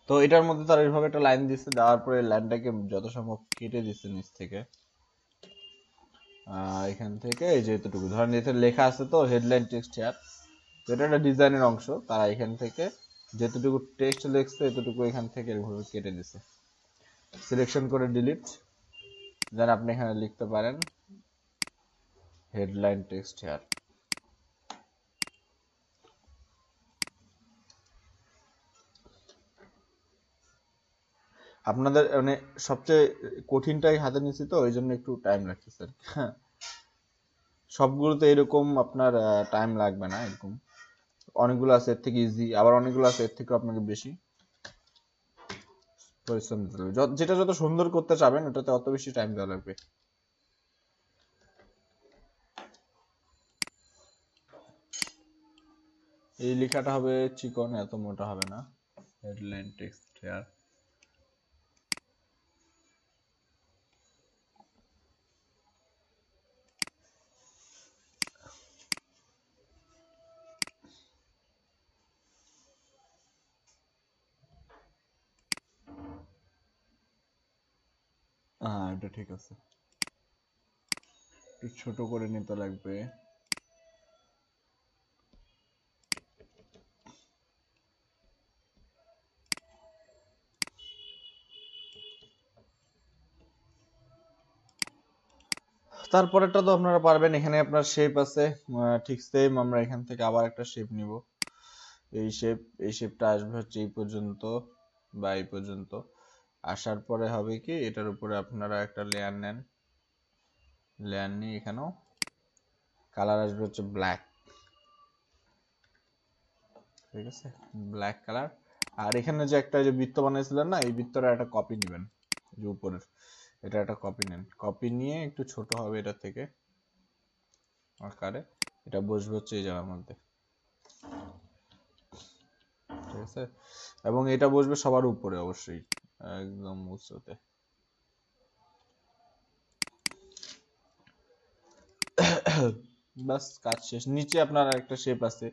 তো এটার মধ্যে তারা এইভাবে একটা লাইন দিচ্ছে, দেওয়ার পরে লাইনটাকে যত সম্ভব কেটে দিচ্ছে নিচ থেকে। এখান থেকে এই যে এতটুকু ধরেন এতে লেখা আছে তো হেডলাইন টেক্সট হেয়ার, তো এটা একটা ডিজাইনের অংশ, তারা এখান থেকে যেতটুকু টেক্সট লিখছে এতটুকু এখান থেকে এভাবে কেটে দিছে। সিলেকশন করে ডিলিট, দেন আপনি এখানে লিখতে পারেন হেডলাইন টেক্সট হেয়ার। আপনাদের মানে সবচেয়ে কঠিনটাই হাতে নিচ্ছি তো ওই জন্য একটু টাইম লাগতেছে। হ্যাঁ, সবগুলোতে এরকম আপনার টাইম লাগবে না, এরকম অনেকগুলো আছে এর থেকে ইজি, আবার অনেকগুলো আছে এর থেকে আপনাকে বেশি পরিশ্রম দিতে হবে। যেটা যত সুন্দর করতে চাবেন ওটাতে অত বেশি টাইম দেওয়া লাগবে। এই লেখাটা হবে চিকন, এত মোটা হবে না। Headline text here. হ্যাঁ, এটা ঠিক আছে, একটু ছোট করে নিতে লাগবে। তারপরেরটা তো আপনারা পারবেন, এখানে আপনার শেপ আছে, ঠিক সেম আমরা এখান থেকে আবার একটা শেপ নিব। এই শেপ, এই শেপটা আসবে হচ্ছে এই পর্যন্ত বা এই পর্যন্ত। আসার পরে হবে কি, এটার উপরে আপনারা একটা লেয়ার নেন, লেয়ার নিয়ে এখানেও কালার আসবে হচ্ছে ব্ল্যাক, ঠিক আছে, ব্ল্যাক কালার। আর এখানে যে একটা যে বৃত্ত বানিয়েছিলেন না, এই বৃত্তটা একটা কপি নেবেন, যে উপরের এটা একটা কপি নেন, কপি নিয়ে একটু ছোট হবে এটা থেকে আকারে, এটা বসবে হচ্ছে এই জায়গার মধ্যে, ঠিক আছে। এবং এটা বসবে সবার উপরে অবশ্যই, একদম উঁচুতে। বাস কাজ শেষ। নিচে আপনার একটা শেপ আছে,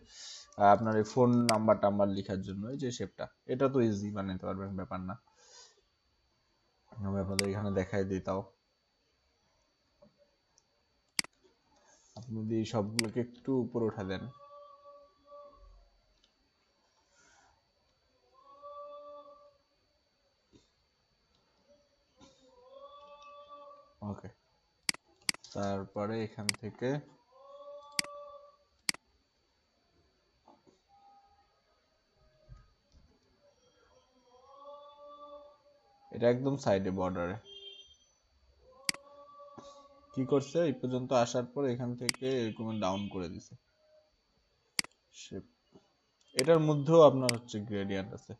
আপনার এই ফোন নাম্বার টাম্বার লেখার জন্য, এই যে শেপটা, এটা তো ইজি বানাতে পারবেন, ব্যাপার না। আমি আপনাদের এখানে দেখাই দিই তাও। আপনি যদি এই সবগুলোকে একটু উপরে উঠা দেন, ওকে। তারপরে এখান থেকে এটা একদম সাইডে বর্ডারে কি করছে, এই পর্যন্ত আসার পর এখান থেকে এরকম ডাউন করে দিছে শেপ। এটার মধ্যেও আপনার হচ্ছে গ্রেডিয়েন্ট আছে,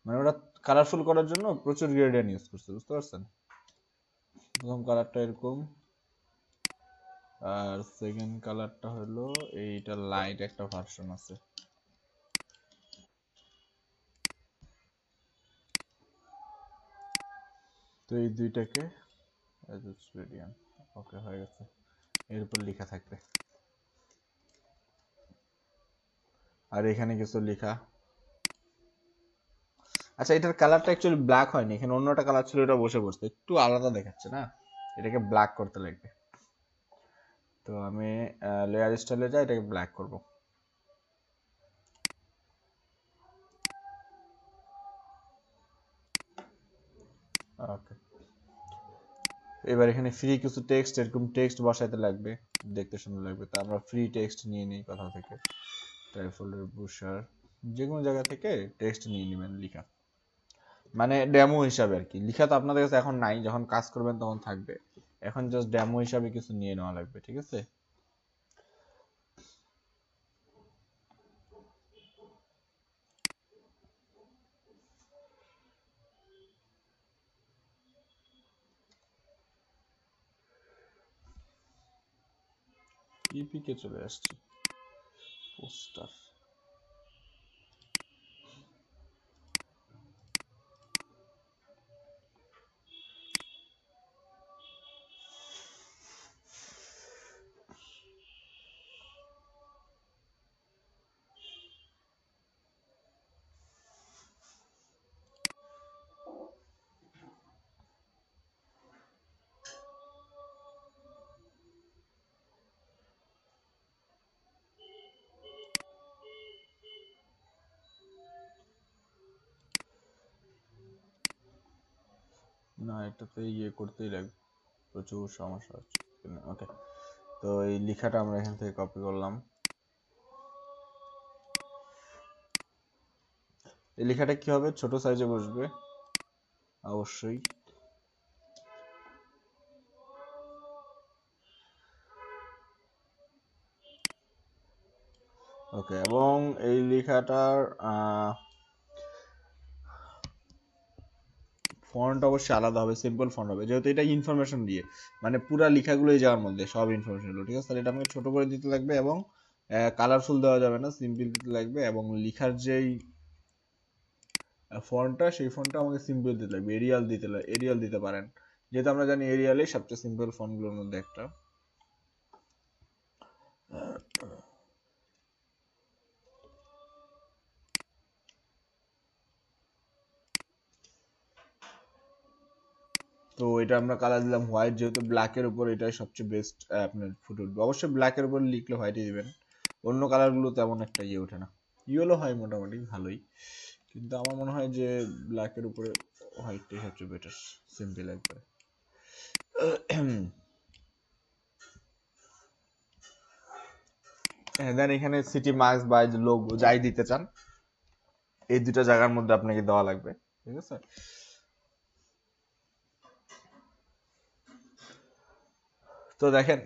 মানে ওটা কালারফুল করার জন্য প্রচুর গ্রেডিয়েন্ট ইউজ করছে, বুঝতে পারছেন। প্রথম কালারটা এরকম, আর সেকেন্ড কালারটা হলো এইটা লাইট একটা ভার্সন আছে। তো এই দুইটাকে গ্রেডিয়েন্ট, ওকে হয়ে গেছে। এর উপর লেখা থাকবে, আর এখানে কিছু লেখা। আচ্ছা, এটার কালারটা অ্যাকচুয়ালি ব্ল্যাক হয়নি, এখানে অন্য একটা কালার ছিল, এটা বসে বসতে একটু আলাদা দেখাচ্ছে না, এটাকে ব্ল্যাক করতে লাগবে। তো আমি লেয়ার স্টাইলে যাই, এটাকে ব্ল্যাক করব। ওকে, এবার এখানে ফ্রি কিছু টেক্সট, এরকম টেক্সট বসাইতে লাগবে, দেখতে সুন্দর লাগবে। তো আমরা ফ্রি টেক্সট নিয়ে নিই কোথাও থেকে, ট্রাইফোল্ডার বুশার, যে কোনো জায়গা থেকে টেক্সট নিয়ে নেবেন লিখা, মানে ডেমো হিসাবে আর কি। লিখা তো আপনাদের কাছে এখন নাই, যখন কাজ করবেন তখন থাকবে, এখন জাস্ট ডেমো হিসাবে কিছু নিয়ে নেওয়া লাগবে, ঠিক আছে। ইপিকে চলে আসছি, পোস্টার। না, এটাতে ইয়ে করতেই লাগবে, প্রচুর সমস্যা হচ্ছে। ওকে, তো এই লেখাটা আমরা এখান থেকে কপি করলাম। এই লেখাটা কি হবে, ছোট সাইজে বসবে অবশ্যই। ওকে, এবং এই লেখাটার ফন্ট অবশ্যই আলাদা হবে, সিম্পল ফন্ট হবে, যেহেতু এটা ইনফরমেশন দিয়ে, মানে পুরা লেখাগুলোই যাওয়ার মধ্যে সব ইনফরমেশন গুলো, ঠিক আছে। তাহলে এটা আমাকে ছোট করে দিতে লাগবে এবং কালারফুল দেওয়া যাবে না, সিম্পল দিতে লাগবে। এবং লেখার যেই ফন্টটা, সেই ফন্টটা আমাকে সিম্পল দিতে লাগবে, এরিয়াল দিতে পারেন, যেহেতু আমরা জানি এরিয়ালই সবচেয়ে সিম্পল ফন্টগুলোর মধ্যে একটা। তো এটা আমরা কালার দিলাম হোয়াইট, যেহেতু ব্ল্যাকের উপর এটাই সবচেয়ে বেস্ট আপনার ফুটে উঠবে। অবশ্যই ব্ল্যাকের উপর লিখলে হোয়াইটই দিবেন, অন্য কালারগুলো তেমন একটা ইয়ে ওঠে না। ইয়েলো হয় মোটামুটি ভালোই, কিন্তু আমার মনে হয় যে ব্ল্যাকের উপরে হোয়াইটটাই সবচেয়ে বেটার, সিম্পল একবারে। দেন এখানে সিটি মার্কস বা লোগো যাই দিতে চান, এই দুটো জায়গার মধ্যে আপনাকে দেওয়া লাগবে, ঠিক আছে। তো দেখেন,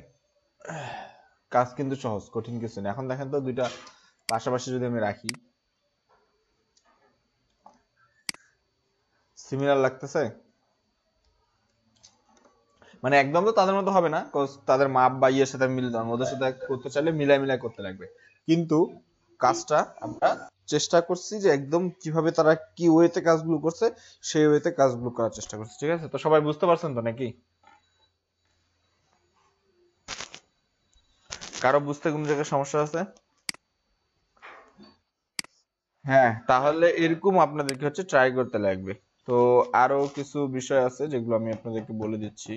কাজ কিন্তু সহজ, কঠিন কিছু না। এখন দেখেন তো দুইটা পাশাপাশি যদি আমি রাখি, সিমিলার লাগতেছে? মানে একদম তো তাদের মতো হবে না, তাদের মাপ বা ইয়ের সাথে মিল দেওয়ার, ওদের সাথে করতে চাইলে মিলাই করতে লাগবে। কিন্তু কাজটা আমরা চেষ্টা করছি যে একদম কিভাবে তারা কি ওয়েতে কাজগুলো করছে সেই ওয়েতে কাজগুলো করার চেষ্টা করছি, ঠিক আছে। তো সবাই বুঝতে পারছেন তো নাকি? কারো বুঝতে কোন জায়গায় সমস্যা আছে? হ্যাঁ, তাহলে এরকম আপনাদেরকে হচ্ছে ট্রাই করতে লাগবে। তো আরো কিছু বিষয় আছে যেগুলো আমি আপনাদেরকে বলে দিচ্ছি।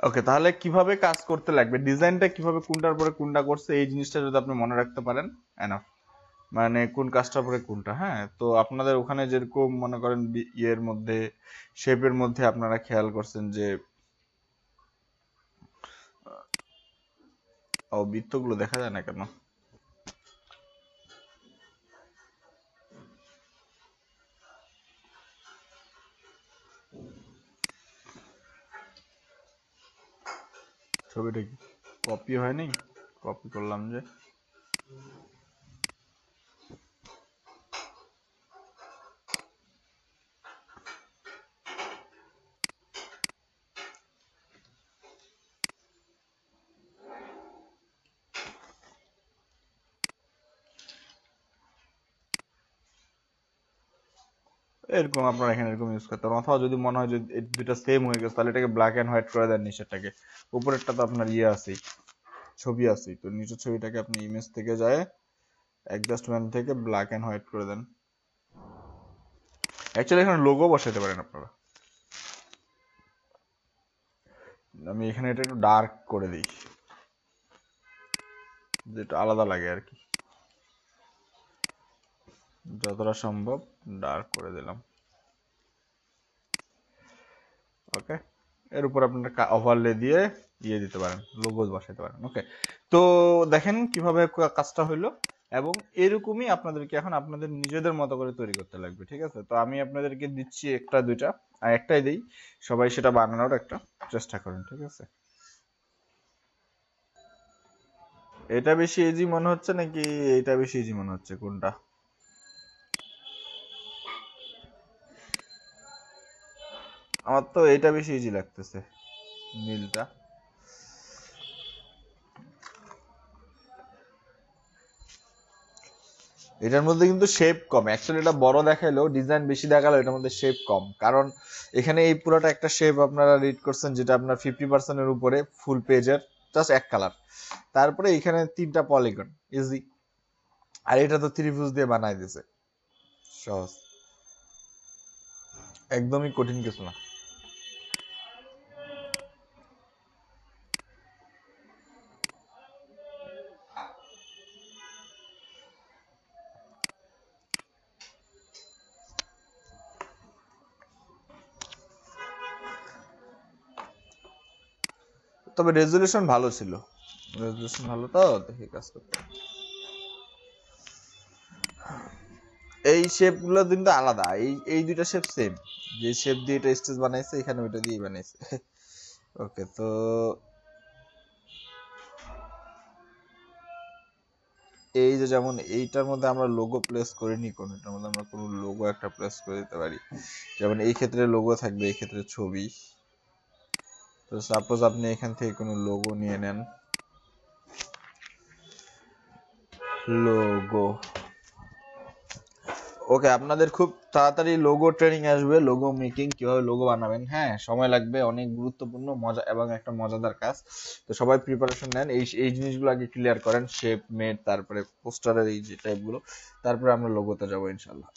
ওকে, তাহলে কিভাবে কাজ করতে লাগবে, ডিজাইনটা কিভাবে কোনটার পরে কোনটা করছে, এই জিনিসটা যদি আপনি মনে রাখতে পারেন এনাফ, মানে কোন কাজটার পরে কোনটা। হ্যাঁ, তো আপনাদের ওখানে যেরকম মনে করেন ইয়ের মধ্যে, শেপের মধ্যে আপনারা খেয়াল করছেন যে বৃত্তগুলো দেখা যায় না কেন? ছবিটা কি কপি হয়নি? কপি করলাম যে। এরকম আপনারা এখানে এরকম ইউজ করতে পারেন, অথবা যদি মনে হয় যে এই দুটো সেম হয়ে গেছে, তাহলে এটাকে ব্ল্যাক এন্ড হোয়াইট করে দেন নিচেরটাকে। উপরেরটা তো আপনার ইয়ে আছেই, ছবি আছেই, তো নিচের ছবিটাকে আপনি ইমেজ থেকে যায় অ্যাডজাস্টমেন্ট থেকে ব্ল্যাক এন্ড হোয়াইট করে দেন। অ্যাকচুয়ালি এখানে লোগো বসাতে পারেন আপনারা। আমি এখানে এটা একটু ডার্ক করে দিই, যেটা আলাদা লাগে আর কি, যতটা সম্ভব ডার্ক করে দিলাম। ওকে, এর উপর আপনারা ওভারলে দিয়ে ইয়ে দিতে পারেন, লোগো বসাতে পারেন। ওকে, তো দেখেন কিভাবে কাজটা হইলো, এবং এরকমই আপনাদেরকে এখন আপনাদের নিজেদের মতো করে তৈরি করতে লাগবে, ঠিক আছে। তো আমি আপনাদেরকে দিচ্ছি একটা দুইটা, আর একটাই দেই, সবাই সেটা বানানোর একটা চেষ্টা করেন, ঠিক আছে। এটা বেশি ইজি মনে হচ্ছে নাকি এটা বেশি ইজি মনে হচ্ছে, কোনটা? আমার তো এটা বেশি ইজি লাগতেছে, নীলটা। এটার মধ্যে কিন্তু শেপ কম, অ্যাকচুয়ালি এটা বড় দেখাইলেও ডিজাইন বেশি দেখালো, এটার মধ্যে শেপ কম। কারণ এখানে এই পুরোটা একটা শেপ আপনারা রিড করছেন, যেটা আপনার 50%-এর উপরে ফুল পেজের জাস্ট এক কালার। তারপরে এখানে 3টা পলিগন, ইজি। আর এটা তো ত্রিভুজ দিয়ে বানাই দিয়েছে, সহজ, একদমই কঠিন কিছু না। তবে রেজুলেশন ভালো ছিল, রেজুলেশন ভালো তো দেখে কাজ করতে। এই শেপ গুলো কিন্তু আলাদা, এই দুইটা শেপ সেম, যে শেপ দিয়ে এটা স্টেজ বানাইছে এখানে ওইটা দিয়ে বানাইছে। ওকে, তো এই যে যেমন এইটার মধ্যে আমরা লোগো প্লেস করিনি, কোন এটার মধ্যে আমরা কোনো লোগো একটা প্লেস করে দিতে পারি। যেমন এই ক্ষেত্রে লোগো থাকবে, এই ক্ষেত্রে ছবি। তো সাপোজ আপনি এখান থেকে কোনো লোগো নিয়ে নেন, লোগো। ওকে, আপনাদের খুব তাড়াতাড়ি লোগো ট্রেনিং আসবে, লোগো মেকিং, কিভাবে লোগো বানাবেন। হ্যাঁ, সময় লাগবে, অনেক গুরুত্বপূর্ণ, মজা এবং একটা মজাদার কাজ। তো সবাই প্রিপারেশন নেন, এই জিনিসগুলো আগে ক্লিয়ার করেন, শেপ মেড, তারপরে পোস্টারের এই যে টাইপগুলো, তারপরে আমরা লোগোতে যাবো ইনশাল্লাহ।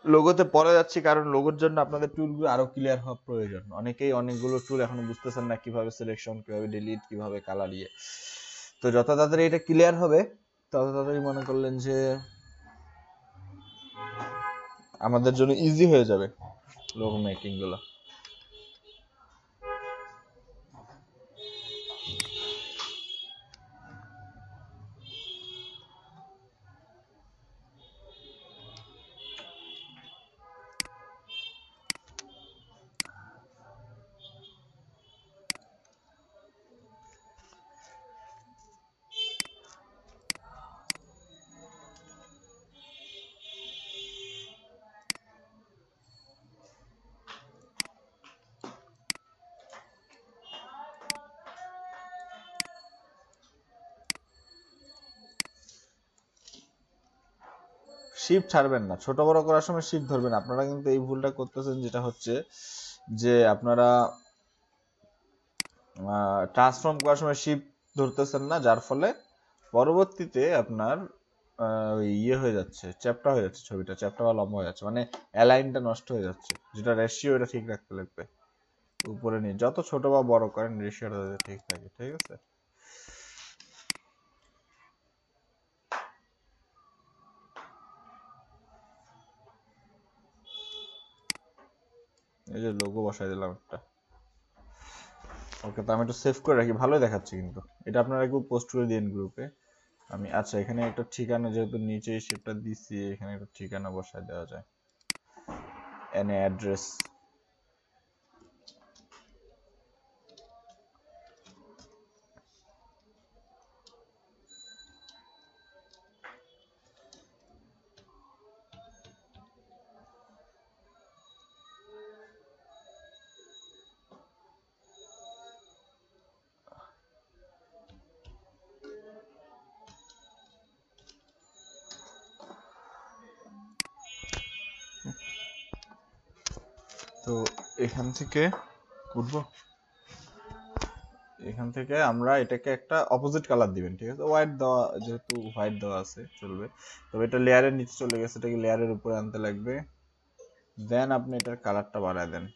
লোগোতে পরে যাচ্ছি, কারণ লোগোর জন্য আপনাদের টুলগুলো আরো ক্লিয়ার হওয়া প্রয়োজন। অনেকেই অনেকগুলো টুল এখনো বুঝতেছেন না, কিভাবে সিলেকশন, কিভাবে ডিলিট, কিভাবে কালার ইয়ে। তো যত তাড়াতাড়ি এটা ক্লিয়ার হবে, তত তাড়াতাড়ি মনে করলেন যে আমাদের জন্য ইজি হয়ে যাবে লোগো মেকিং গুলো। শিফট ছাড়বেন না, ছোট বড় করার সময় শিফট ধরবেন। আপনারা কিন্তু এই ভুলটা করতেছেন, যেটা হচ্ছে যে আপনারা ট্রান্সফর্ম করার সময় শিফট ধরতেছেন না, যার ফলে পরবর্তীতে আপনার ইয়ে হয়ে যাচ্ছে, চ্যাপ্টা হয়ে যাচ্ছে, ছবিটা চ্যাপ্টা বা লম্বা হয়ে যাচ্ছে, মানে অ্যালাইনটা নষ্ট হয়ে যাচ্ছে। যেটা রেশিও, এটা ঠিক রাখতে লাগবে। উপরে নিয়ে যত ছোট বা বড় করেন, রেশিওটা যাতে ঠিক থাকে, ঠিক আছে। এই যে লোগো বসাই দিলাম একটা। ওকে, তো আমি একটু সেভ করে রাখি, ভালোই দেখাচ্ছে কিন্তু। এটা আপনারা একটু পোস্ট করে দিন গ্রুপে। আমি আচ্ছা, এখানে একটা ঠিকানা, যেহেতু নিচে শেপটা দিছি, এখানে একটা ঠিকানা বসায় দেওয়া যায়, এন অ্যাড্রেস। তো এখান থেকে উঠবো, এখান থেকে আমরা এটাকে একটা অপোজিট কালার দিবেন, ঠিক আছে। হোয়াইট দেওয়া, যেহেতু হোয়াইট দেওয়া আছে চলবে। তবে এটা লেয়ারের নিচে চলে গেছে, এটাকে লেয়ারের উপরে আনতে লাগবে। দেন আপনি এটার কালারটা বাড়ায় দেন।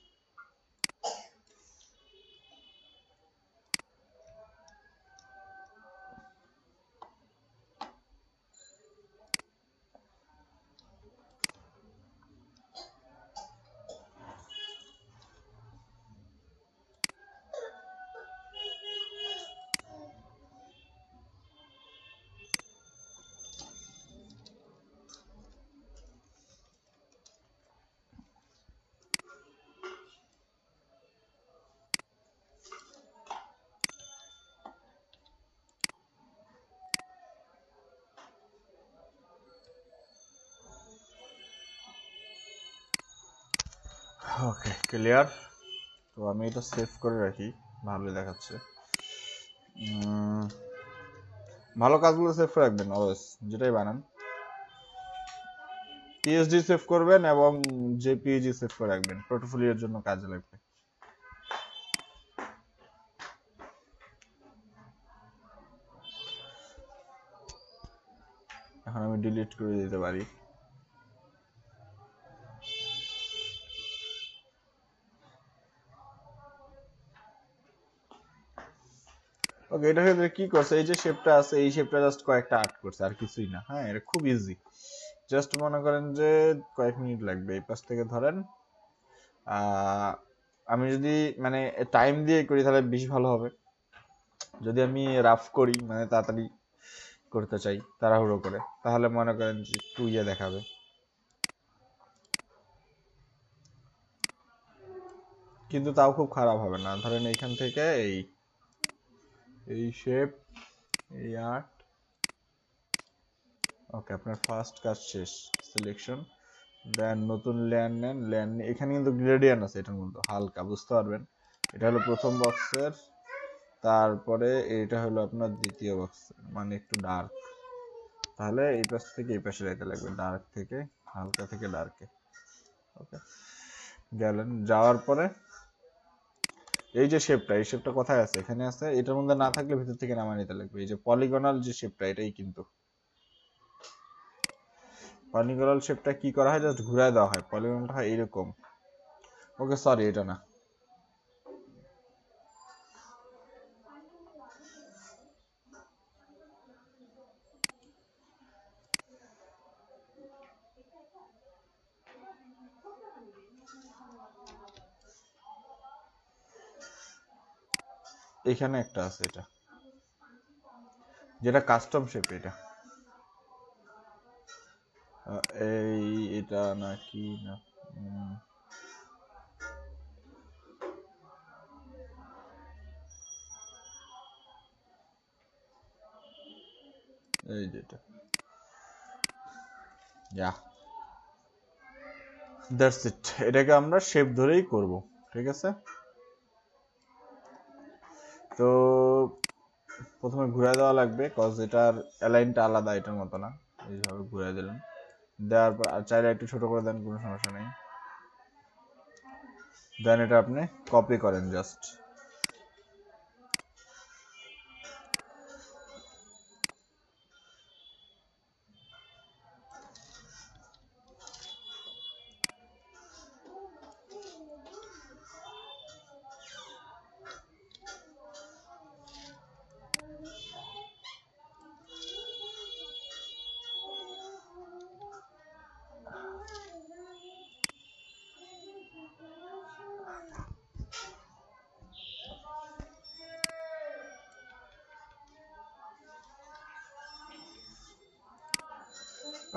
ওকে, ক্লিয়ার। তো আমি এটা সেভ করে রাখি, ভালোই দেখাচ্ছে। ভালো কাজগুলো সেভ করে রাখবেন অলওয়েজ, যেটাই বানান পিএসডি সেভ করবেন এবং জেপিইজি সেভ করে রাখবেন, পোর্টফোলিওর জন্য কাজে লাগবে। এখন আমি ডিলিট করে দিতে পারি। ওকে, এটা ক্ষেত্রে কি করছে, এই যে শেপটা আছে এই শেপটা জাস্ট কয়েকটা আর্ট করছে আর কিছুই না। হ্যাঁ, এটা খুব ইজি, জাস্ট মনে করেন যে কয়েক মিনিট লাগবে। এই পাশ থেকে ধরেন আমি যদি মানে টাইম দিয়ে করি তাহলে বেশি ভালো হবে। যদি আমি রাফ করি মানে তাড়াতাড়ি করতে চাই তাড়াহুড়ো করে, তাহলে মনে করেন যে একটু ইয়ে দেখাবে। কিন্তু তাও খুব খারাপ হবে না। ধরেন এইখান থেকে এই শেপ, এই আর্ট। ওকে, আপনার ফার্স্ট কাজ শেষ, সিলেকশন দেন নতুন লেয়ার নেন। লেয়ার নিয়ে এখানে কিন্তু গ্রেডিয়েন্ট আছে এটার মধ্যে হালকা, বুঝতে পারবেন। এটা হলো প্রথম বক্সের, তারপরে এটা হলো আপনার দ্বিতীয় বক্সের, মানে একটু ডার্ক। তাহলে এই পাশ থেকে এই পাশে যাইতে লাগবে, ডার্ক থেকে হালকা থেকে ডার্কে। ওকে, গেলেন, যাওয়ার পরে এই যে শেপটা, এই শেপটা কোথায় আছে, এখানে আছে। এটার মধ্যে না থাকলে ভিতর থেকে নামায় নিতে লাগবে। এই যে পলিগনাল যে শেপটা, এটাই কিন্তু পলিগনাল শেপটা কি করা হয়, জাস্ট ঘুরায় দেওয়া হয়। পলিগনটা হয় এইরকম। ওকে, সরি, এটা না, এখানে একটা আছে, এটা যেটা কাস্টম শেপ। এটা এই এটা নাকি না, এই যেটা, ইয়া, দ্যাটস ইট। এটাকে আমরা শেপ ধরেই করব, ঠিক আছে। তো প্রথমে ঘুরায় দেওয়া লাগবে, কজ এটার অ্যালাইনটা আলাদা, এটার মতো না। এইভাবে ঘুরায় দিলেন, দেওয়ার পর আর চাইলে একটু ছোট করে দেন, কোনো সমস্যা নেই। দেন এটা আপনি কপি করেন জাস্ট।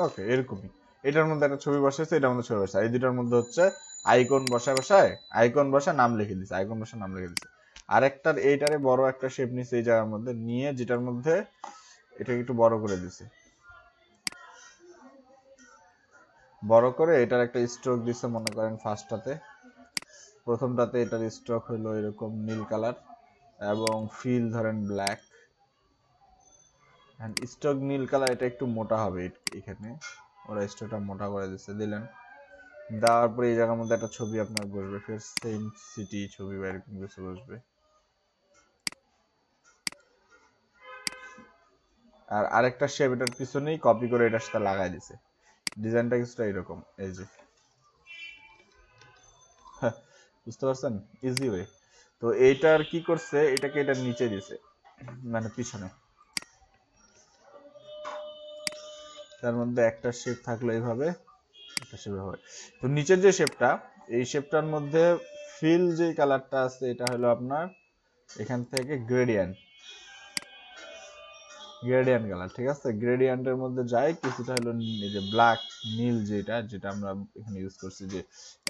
ওকে, এরকমই। এটার মধ্যে একটা ছবি বসাইছে, এটার মধ্যে ছবি বসায়, এই দুটার মধ্যে হচ্ছে আইকন বসায় আইকন বসা নাম লিখে দিছে, আইকন বসা নাম লিখে দিছে। আরেকটার এইটারে বড় একটা শেপ নিছে এই জায়গার মধ্যে নিয়ে, যেটার মধ্যে এটাকে একটু বড় করে দিছে। বড় করে এটার একটা স্ট্রোক দিছে, মনে করেন ফার্স্টটাতে, প্রথমটাতে এটার স্ট্রোক হলো এরকম নীল কালার এবং ফিল ধরেন ব্ল্যাক, স্ট্রোক নীল কালার। এটা একটু মোটা হবে এখানে, ওরা স্ট্রোকটা মোটা করে দিচ্ছে, দিলেন। দেওয়ার পরে এই জায়গার মধ্যে একটা ছবি আপনার বসবে, ফের সেম সিটি ছবি বা এরকম কিছু বসবে। আর আরেকটা শেপ এটার পিছনেই কপি করে এটার সাথে লাগাই দিছে। ডিজাইনটা কিছুটা এরকম, এই যে, বুঝতে পারছেন, ইজি ওয়ে। তো এইটার কি করছে, এটাকে এটার নিচে দিছে, মানে পিছনে। তার মধ্যে একটা শেপ থাকলো এইভাবে, একটা শেপ হবে। তো নিচের যে শেপটা, এই শেপটার মধ্যে ফিল যে কালারটা আছে, এটা হলো আপনার এখান থেকে গ্রেডিয়েন্ট, গ্রেডিয়েন্ট কালার, ঠিক আছে। গ্রেডিয়েন্টের মধ্যে যায় কিছুটা হলো এই যে ব্ল্যাক, নীল, যেটা যেটা আমরা এখানে ইউজ করছি, যে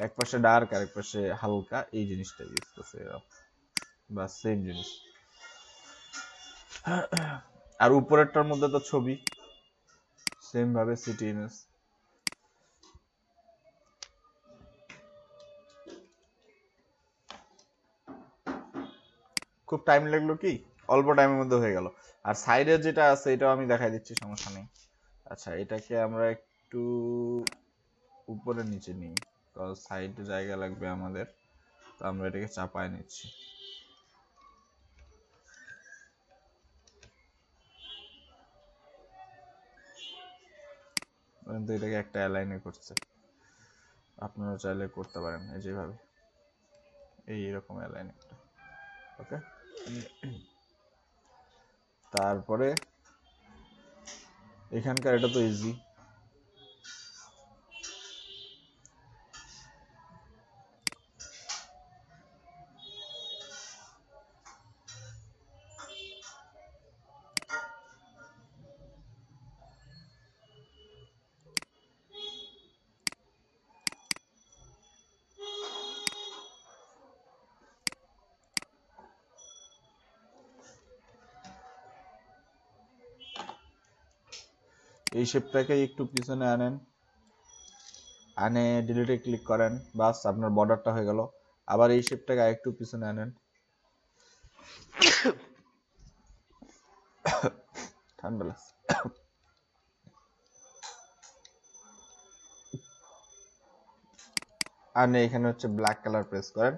এক পাশে ডার্ক আর এক পাশে হালকা, এই জিনিসটা ইউজ করছে, বা সেম জিনিস। আর উপরেরটার মধ্যে তো ছবি, সেম ভাবে সিটি ইমেজ। খুব টাইম লাগলো কি? অল্প টাইমের মধ্যে হয়ে গেল। আর সাইডে যেটা আছে এটাও আমি দেখাই দিচ্ছি, সমস্যা নেই। আচ্ছা, এটাকে আমরা একটু উপরে নিচে নিই, কারণ সাইডে জায়গা লাগবে আমাদের, তো আমরা এটাকে চাপায় নিচ্ছি। এটাকে একটা অ্যালাইনে করছে, আপনারা চাইলে করতে পারেন এই যেভাবে, এইরকম অ্যালাইন একটা। ওকে, তারপরে এখানকার এটা তো ইজি, এই শেপটাকে একটু পিছনে আনেন, আনে ডিলিটে ক্লিক করেন, বাস আপনার বর্ডারটা হয়ে গেল। আবার এই শেপটাকে আরেকটু পিছনে আনেন, ঠান্ডা লাগছে, আনে এখানে হচ্ছে ব্ল্যাক কালার প্রেস করেন,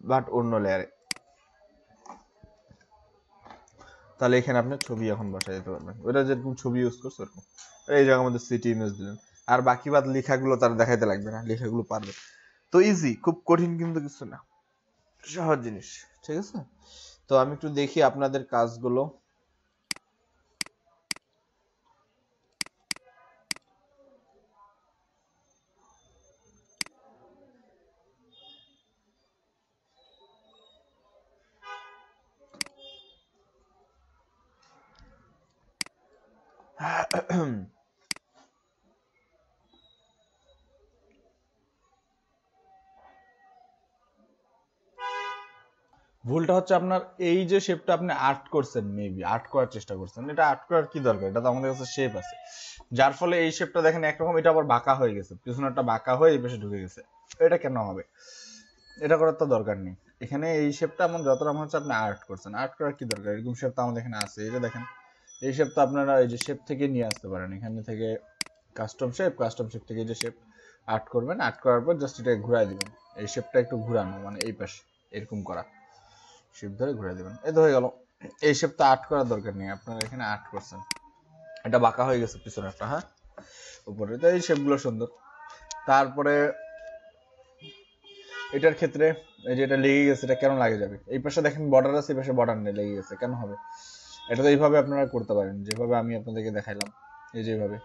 বাট অন্য লেয়ারে। তাহলে এখানে আপনার ছবি এখন বসাই দিতে পারবেন, ওটা যেরকম ছবি ইউজ করছে ওরকম। এই জায়গার মধ্যে সিটি ইমেজ দিলেন, আর বাকি বাদ লেখাগুলো তার দেখাইতে লাগবে না, লেখাগুলো পারবে। তো ইজি, খুব কঠিন কিন্তু কিছু না, সহজ জিনিস, ঠিক আছে। তো আমি একটু দেখি আপনাদের কাজগুলো। ভুলটা হচ্ছে আপনার এই যে শেপটা আপনি আর্ট করছেন, মেবি আর্ট করার চেষ্টা করছেন, এটা আর্ট করার কি দরকার, এটা তো আমাদের কাছে শেপ আছে, যার ফলে এই শেপটা দেখেন একরকম, এটা আবার বাঁকা হয়ে গেছে, পিছনেরটা বাঁকা হয়ে এই পাশে ঢুকে গেছে। এটা কেন হবে, এটা করার তো দরকার নেই। এখানে এই শেপটা এমন যতটা মনে হচ্ছে আপনি আর্ট করছেন, আর্ট করার কি দরকার, এরকম শেপ তো আমাদের এখানে আছে, এটা দেখেন। এই শেপ তো আপনারা এই যে শেপ থেকে নিয়ে আসতে পারেন, এখানে থেকে কাস্টম শেপ থেকে যে শেপ আর্ট করবেন, আর্ট করার পর জাস্ট এটাকে ঘুরাই দিবেন, এই শেপটা একটু ঘুরানো, মানে এই পাশে এরকম করা, শেপ ধরে ঘুরে দিবেন, এই তো হয়ে গেল। এই শেপটা আর্ট করার দরকার নেই, আপনারা এখানে আর্ট করছেন, এটা বাঁকা হয়ে গেছে পিছনেরটা, হ্যাঁ উপরে, তো এই শেপগুলো সুন্দর। তারপরে এটার ক্ষেত্রে এই যে এটা লেগে গেছে, এটা কেন লাগে যাবে, এই পাশে দেখেন বর্ডার আছে, এই পাশে বর্ডার নেই, লেগে গেছে কেন হবে, এটা তো এইভাবে আপনারা করতে পারেন যেভাবে আমি আপনাদেরকে দেখাইলাম, এই যেভাবে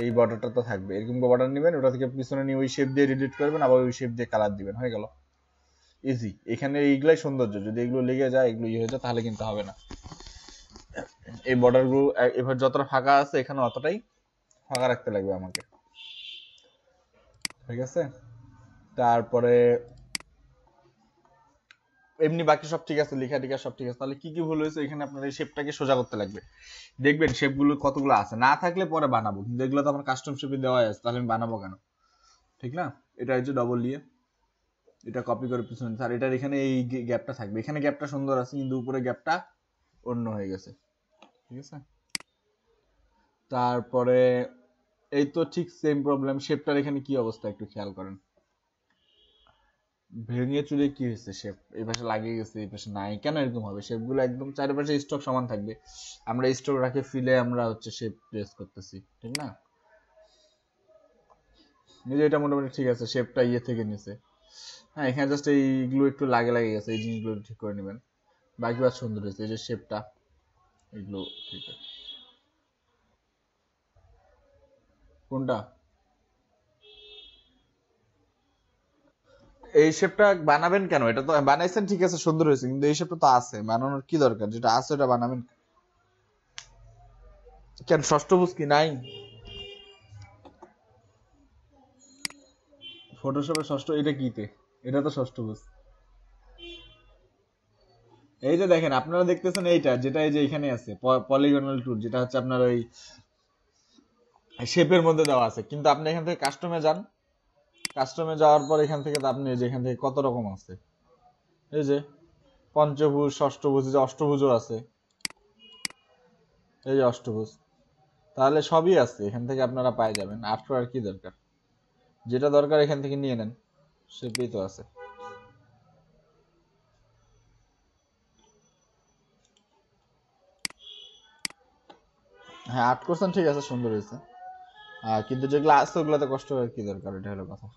এই বর্ডারটা তো থাকবে, এরকম বর্ডার নেবেন, ওটা থেকে পিছনে নিয়ে ওই শেপ দিয়ে ডিলিট করবেন, আবার ওই শেপ দিয়ে কালার দিবেন, হয়ে গেল ইজি। এখানে এইগুলাই সৌন্দর্য, যদি এগুলো লেগে যায়, এগুলো ইয়ে হয়ে যায়, তাহলে কিন্তু হবে না। এই বর্ডারগুলো এবার যতটা ফাঁকা আছে এখানে অতটাই ফাঁকা রাখতে লাগবে আমাকে, ঠিক আছে। তারপরে এমনি বাকি সব ঠিক আছে, লেখা টিকা সব ঠিক আছে, তাহলে কি কি ভুল হয়েছে, এখানে আপনার এই শেপটাকে সোজা করতে লাগবে। দেখবেন শেপগুলো কতগুলো আছে, না থাকলে পরে বানাবো, কিন্তু এগুলো তো আমার কাস্টম শেপে দেওয়া আছে, তাহলে আমি বানাবো কেন, ঠিক না। এটা হচ্ছে ডবল দিয়ে এটা কপি করে পিছনে, আর এটার এখানে এই গ্যাপটা থাকবে, এখানে গ্যাপটা সুন্দর আছে, কিন্তু উপরে গ্যাপটা অন্য হয়ে গেছে, ঠিক আছে। তারপরে এই তো ঠিক সেম প্রবলেম, শেপটার এখানে কি অবস্থা একটু খেয়াল করেন, ভেঙে চুরে কি হয়েছে, শেপ এই পাশে লাগিয়ে গেছে, এই পাশে নাই, কেন এরকম হবে, শেপগুলো একদম চারিপাশে স্টক সমান থাকবে, আমরা স্টক রাখে ফিলে আমরা হচ্ছে শেপ প্লেস করতেছি, ঠিক না। এই যে এটা মোটামুটি ঠিক আছে, শেপটা ইয়ে থেকে নিছে, হ্যাঁ এখানে জাস্ট এইগুলো একটু লাগে লাগে গেছে, এই জিনিসগুলো ঠিক করে নেবেন, বাকি বাদ সুন্দর হয়েছে, এই যে শেপটা এগুলো ঠিক আছে। কোনটা, এই শেপটা বানাবেন কেন, এটা তো বানাইছেন ঠিক আছে, সুন্দর হয়েছে, কিন্তু এই শেপটা তো আছে, বানানোর কি দরকার, যেটা আছে ওটা বানাবেন কেন, ষষ্ঠভুজ কি নাই ফটোশপে ষষ্ঠ, এটা কিতে, এটা তো ষষ্ঠভুজ। এই যে দেখেন আপনারা দেখতেছেন এইটা, যেটা এই যে এখানে আছে পলিগনাল টুল, যেটা হচ্ছে আপনার ওই শেপের মধ্যে দেওয়া আছে, কিন্তু আপনি এখান থেকে কাস্টমে যান, কাস্টমে যাওয়ার পর এখান থেকে তো আপনি যেখান থেকে কত রকম আছে, এই যে পঞ্চভুজ, ষষ্ঠভুজ, যে অষ্টভুজও আছে, এই যে অষ্টভুজ, তাহলে সবই আছে এখান থেকে আপনারা পাই যাবেন। আর কি দরকার, যেটা দরকার এখান থেকে নিয়ে নেন, সেটাই তো আছে। হ্যাঁ 8% ঠিক আছে, সুন্দর হয়েছে, কিন্তু যেগুলো আছে ওগুলোতে কষ্ট করার কি দরকার, এটা হলো কথা।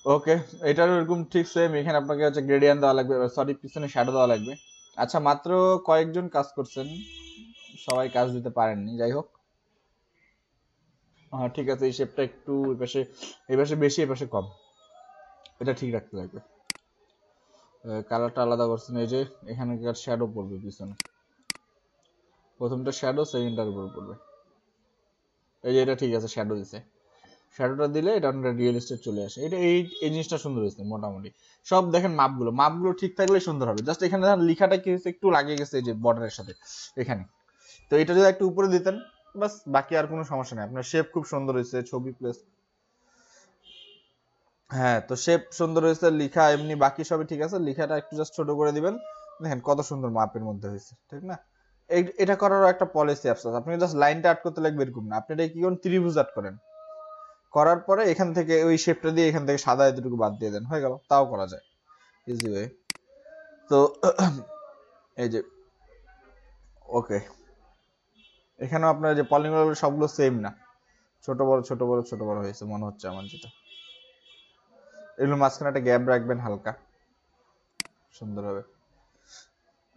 ওকে, এটারও এরকম ঠিক সেম, এখানে আপনাকে হচ্ছে গ্রেডিয়েন্ট দেওয়া লাগবে, সরি পিছনে শ্যাডো দেওয়া লাগবে। আচ্ছা, মাত্র কয়েকজন কাজ করছেন, সবাই কাজ দিতে পারেননি, যাই হোক। হ্যাঁ ঠিক আছে, এই শেপটা একটু এই পাশে বেশি, এই পাশে কম, এটা ঠিক রাখতে লাগবে। কালারটা আলাদা করছেন, এই যে এখানে শ্যাডো পড়বে পিছনে, প্রথমটা শ্যাডো, সেকেন্ডটার উপর পড়বে, এই যে এটা ঠিক আছে, শ্যাডো দিছে, শ্যাডোটা দিলে এটা অনেকটা রিয়েলিস্টিক চলে আসে। এটা এই জিনিসটা সুন্দর হয়েছে মোটামুটি। সব দেখেন মাপগুলো ঠিক থাকলে সুন্দর হবে। জাস্ট এখানে দেখেন লেখাটা কি হয়েছে, একটু লাগিয়ে গেছে এই যে বর্ডারের সাথে এখানে, তো এটা যদি একটু উপরে দিতেন বাস, বাকি আর কোনো সমস্যা নেই। আপনার শেপ খুব সুন্দর হয়েছে, ছবি প্লেস, হ্যাঁ তো শেপ সুন্দর হয়েছে, লেখা এমনি বাকি সবই ঠিক আছে, লেখাটা একটু জাস্ট ছোট করে দিবেন, দেখেন কত সুন্দর মাপের মধ্যে হয়েছে, ঠিক না? এটা করারও একটা পলিসি আছে, আপনি জাস্ট লাইনটা আট করতে লাগবে এরকম না, আপনি এটা কি করেন, ত্রিভুজ আট করেন, করার পরে এখান থেকে ওই শেপটা দিয়ে এখান থেকে সাদা এতটুকু বাদ দিয়ে দেন, হয়ে গেল, তাও করা যায় ইজি ওয়ে। তো এই যে ওকে, এখানেও আপনার যে পলিগনগুলো সবগুলো সেম না, ছোট বড় ছোট বড় ছোট বড় হয়েছে মনে হচ্ছে আমার যেটা। এগুলো মাঝখানে একটা গ্যাপ রাখবেন হালকা, সুন্দর হবে।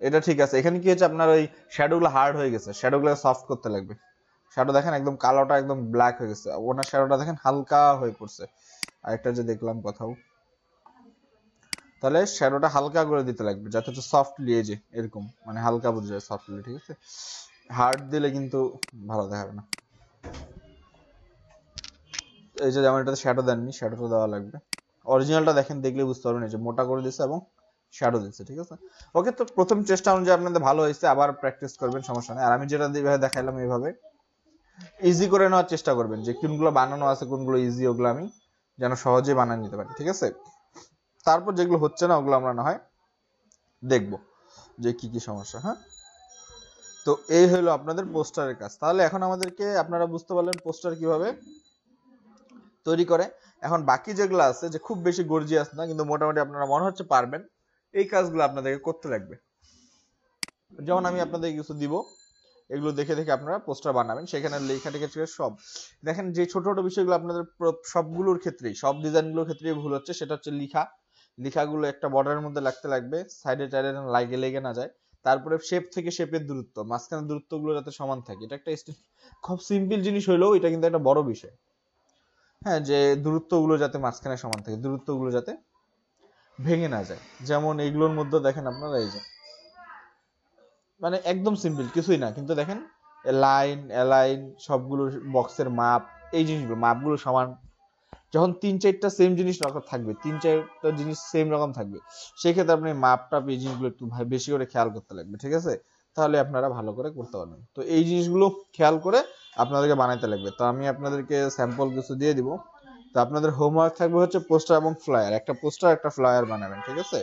এটা ঠিক আছে। এখানে কি হচ্ছে, আপনার ওই শ্যাডোগুলো হার্ড হয়ে গেছে, শ্যাডোগুলো সফট করতে লাগবে। শ্যাডো দেখেন একদম কালোটা একদম ব্ল্যাক হয়ে গেছে, ওনার শ্যাডোটা দেখেন হালকা হয়ে পড়ছে। আরেকটা যে দেখলাম কোথাও, তাহলে শ্যাডোটা হালকা করে দিতে লাগবে, যাতে হচ্ছে সফটলি, এই যে এরকম, মানে হালকা বোঝা যায় সফটলি, ঠিক আছে? হার্ড দিলে কিন্তু ভালো দেখাবে না। এই যে যেমন এটাতে শ্যাডো দেননি, শ্যাডোটা দেওয়া লাগবে। অরিজিনালটা দেখেন, দেখলে বুঝতে পারবেন, এই যে মোটা করে দিচ্ছে এবং শ্যাডো দিচ্ছে, ঠিক আছে? ওকে, তো প্রথম চেষ্টা অনুযায়ী আপনাদের ভালো হয়েছে, আবার প্র্যাকটিস করবেন, সমস্যা নেই। আর আমি যেটা দেখাইলাম এইভাবে ইজি করে নেওয়ার চেষ্টা করবেন, যে কোনগুলো বানানো আছে কোনগুলো ইজি, ওগুলো আমি যেন সহজে বানিয়ে নিতে পারি, ঠিক আছে? তারপর যেগুলো হচ্ছে না ওগুলো আমরা না হয় দেখবো যে কি কি সমস্যা। হ্যাঁ, তো এই হলো আপনাদের পোস্টারের কাজ। তাহলে এখন আমাদেরকে, আপনারা বুঝতে পারলেন পোস্টার কিভাবে তৈরি করে। এখন বাকি যেগুলো আছে, যে খুব বেশি গর্জিয়াস না কিন্তু মোটামুটি আপনারা মনে হচ্ছে পারবেন, এই কাজগুলো আপনাদেরকে করতে লাগবে। যেমন আমি আপনাদেরকে কিছু দিব, এগুলো দেখে দেখে আপনারা পোস্টার বানাবেন, সেখানে লেখা টেখা সব দেখেন। যে ছোট ছোট বিষয়গুলো আপনাদের সবগুলোর ক্ষেত্রেই, সব ডিজাইনগুলোর ক্ষেত্রেই ভুল হচ্ছে, সেটা হচ্ছে লেখাগুলো একটা বর্ডারের মধ্যে লাগতে লাগবে, সাইডে টাইডে লেগে না যায়। তারপরে শেপ থেকে শেপের দূরত্ব, মাঝখানের দূরত্বগুলো যাতে সমান থাকে, এটা একটা খুব সিম্পল জিনিস হইলেও এটা কিন্তু একটা বড় বিষয়। হ্যাঁ, যে দূরত্বগুলো যাতে মাঝখানে সমান থাকে, দূরত্বগুলো যাতে ভেঙে না যায়। যেমন এইগুলোর মধ্যে দেখেন আপনারা, এই যে মানে একদম সিম্পল কিছুই না, কিন্তু দেখেন লাইন অ্যালাইন সবগুলো বক্সের মাপ, এই জিনিসগুলো মাপগুলো সমান। যখন 3-4টা সেম জিনিস রকম থাকবে, 3-4টা জিনিস সেম রকম থাকবে, সেক্ষেত্রে আপনি মাপটা এই জিনিসগুলো একটু বেশি করে খেয়াল করতে লাগবে, ঠিক আছে? তাহলে আপনারা ভালো করে করতে পারবেন। তো এই জিনিসগুলো খেয়াল করে আপনাদেরকে বানাইতে লাগবে। তো আমি আপনাদেরকে স্যাম্পল কিছু দিয়ে দিব। তো আপনাদের হোমওয়ার্ক থাকবে হচ্ছে পোস্টার এবং ফ্লায়ার, একটা পোস্টার একটা ফ্লায়ার বানাবেন, ঠিক আছে?